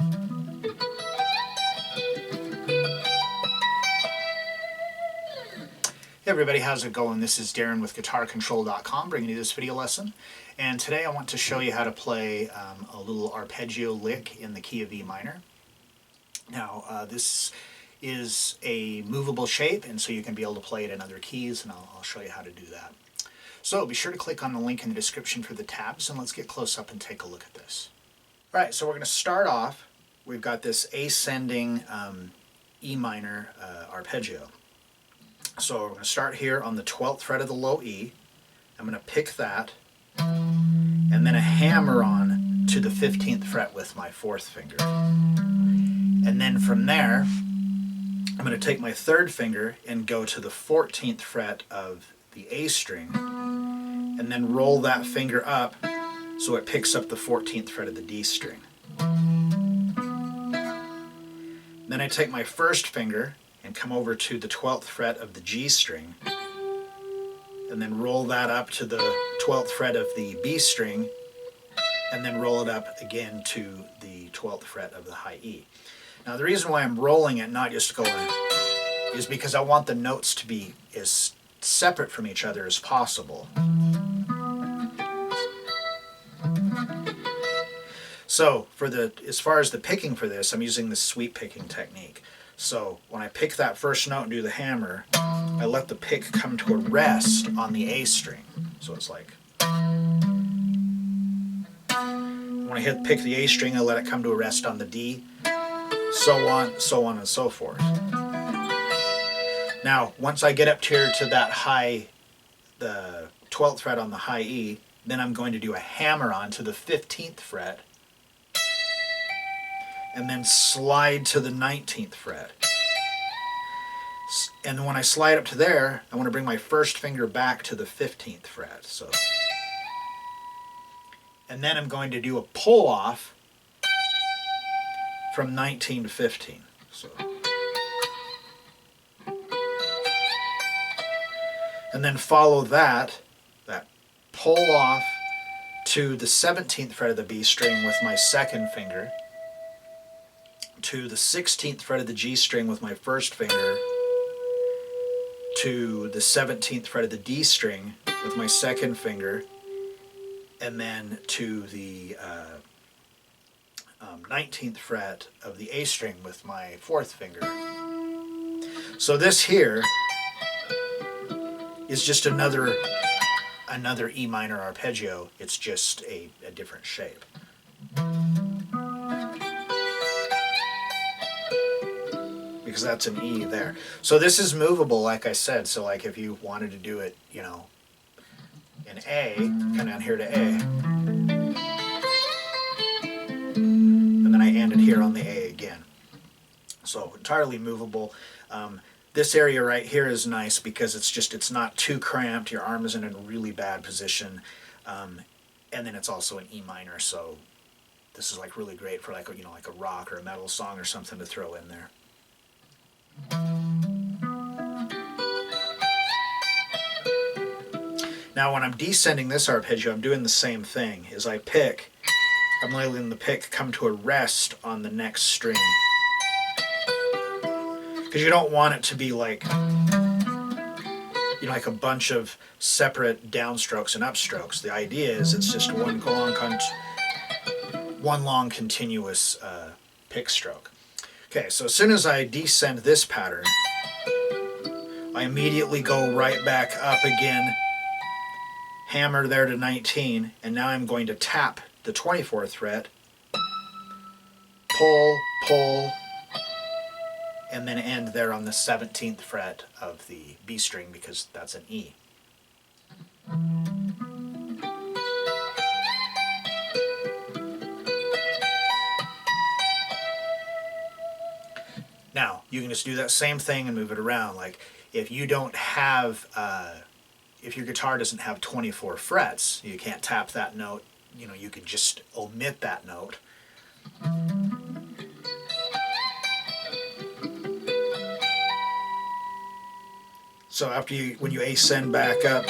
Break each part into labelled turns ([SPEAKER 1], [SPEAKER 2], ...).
[SPEAKER 1] Hey everybody, how's it going? This is Darrin with GuitarControl.com bringing you this video lesson. And today I want to show you how to play a little arpeggio lick in the key of E minor. Now this is a movable shape, and so you can be able to play it in other keys, and I'll show you how to do that. So be sure to click on the link in the description for the tabs, and let's get close up and take a look at this. Alright, so we're going to start off. We've got this ascending E minor arpeggio. So we're going to start here on the 12th fret of the low E. I'm going to pick that and then a hammer on to the 15th fret with my 4th finger. And then from there, I'm going to take my 3rd finger and go to the 14th fret of the A string and then roll that finger up so it picks up the 14th fret of the D string. Then I take my 1st finger and come over to the 12th fret of the G string and then roll that up to the 12th fret of the B string and then roll it up again to the 12th fret of the high E. Now the reason why I'm rolling it, not just going, is because I want the notes to be as separate from each other as possible. So as far as the picking for this, I'm using the sweep picking technique. So when I pick that first note and do the hammer, I let the pick come to a rest on the A string. So it's like, when I pick the A string, I let it come to a rest on the D, so on and so forth. Now, once I get up here to that high, the 12th fret on the high E, then I'm going to do a hammer on to the 15th fret, and then slide to the 19th fret. And when I slide up to there, I want to bring my 1st finger back to the 15th fret. And then I'm going to do a pull off from 19 to 15. And then follow that pull off to the 17th fret of the B string with my 2nd finger, to the 16th fret of the G string with my 1st finger, to the 17th fret of the D string with my 2nd finger, and then to the 19th fret of the A string with my 4th finger. So this here is just another E minor arpeggio. It's just a different shape. Because that's an E there. So this is movable, like I said. So like if you wanted to do it, you know, in A, come down here to A, and then I end it here on the A again. So entirely movable. This area right here is nice because it's not too cramped. Your arm isn't in a really bad position, and then it's also an E minor. So this is like really great for like a rock or a metal song or something to throw in there. Now when I'm descending this arpeggio, I'm doing the same thing. As I pick, I'm letting the pick come to a rest on the next string. Because you don't want it to be like, like a bunch of separate downstrokes and upstrokes. The idea is it's just one long continuous pick stroke. Okay, so as soon as I descend this pattern, I immediately go right back up again, hammer there to 19, and now I'm going to tap the 24th fret, pull, pull, and then end there on the 17th fret of the B string because that's an E. Now, you can just do that same thing and move it around. Like, if you don't have, if your guitar doesn't have 24 frets, you can't tap that note, you could just omit that note. So after when you ascend back up,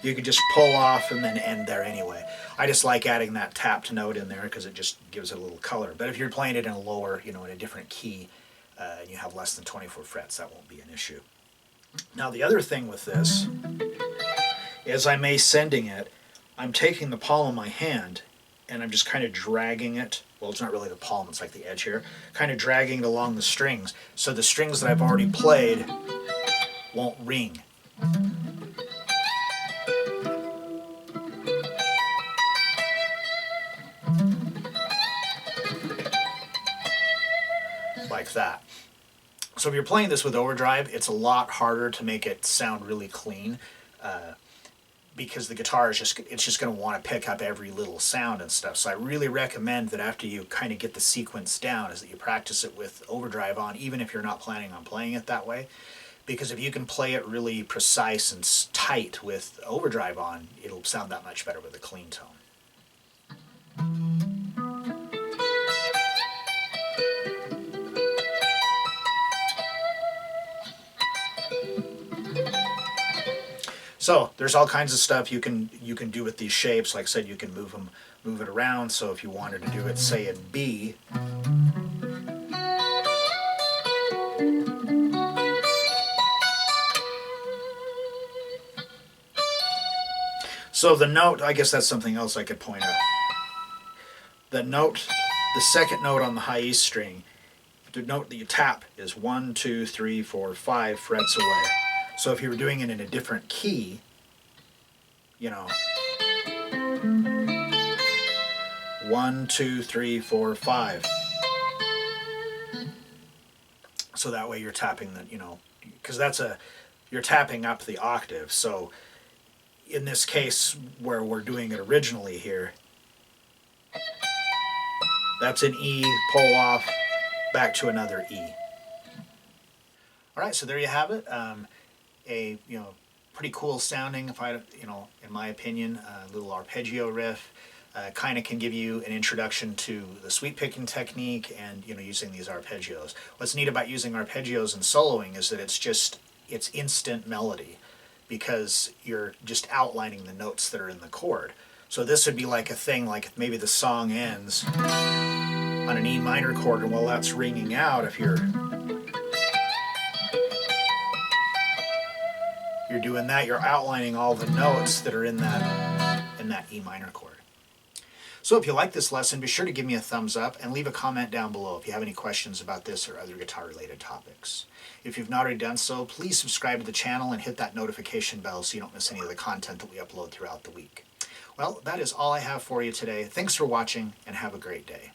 [SPEAKER 1] you can just pull off and then end there anyway. I just like adding that tapped note in there because it just gives it a little color. But if you're playing it in a lower, in a different key, and you have less than 24 frets, that won't be an issue. Now the other thing with this is I'm ascending it. I'm taking the palm of my hand and I'm just kind of dragging it. Well, it's not really the palm, it's like the edge here. Kind of dragging it along the strings. So the strings that I've already played won't ring. Like that. So if you're playing this with overdrive, it's a lot harder to make it sound really clean. Because the guitar is just going to want to pick up every little sound and stuff. So I really recommend that after you kind of get the sequence down is that you practice it with overdrive on, even if you're not planning on playing it that way. Because if you can play it really precise and tight with overdrive on, it'll sound that much better with a clean tone. So there's all kinds of stuff you can do with these shapes. Like I said, you can move it around. So if you wanted to do it, say in B, so the note, I guess that's something else I could point out. The note, the second note on the high E string, the note that you tap is 1, 2, 3, 4, 5 frets away. So if you were doing it in a different key, 1, 2, 3, 4, 5. So that way you're tapping the, because you're tapping up the octave. So in this case where we're doing it originally here, that's an E, pull off, back to another E. All right, so there you have it. A pretty cool sounding, in my opinion, little arpeggio riff. Kind of can give you an introduction to the sweep picking technique and using these arpeggios. What's neat about using arpeggios and soloing is that it's instant melody because you're just outlining the notes that are in the chord. So this would be like a thing like maybe the song ends on an E minor chord, and while that's ringing out, if you're doing that, you're outlining all the notes that are in that E minor chord. So if you like this lesson, be sure to give me a thumbs up and leave a comment down below if you have any questions about this or other guitar-related topics. If you've not already done so, please subscribe to the channel and hit that notification bell so you don't miss any of the content that we upload throughout the week. Well, that is all I have for you today. Thanks for watching and have a great day.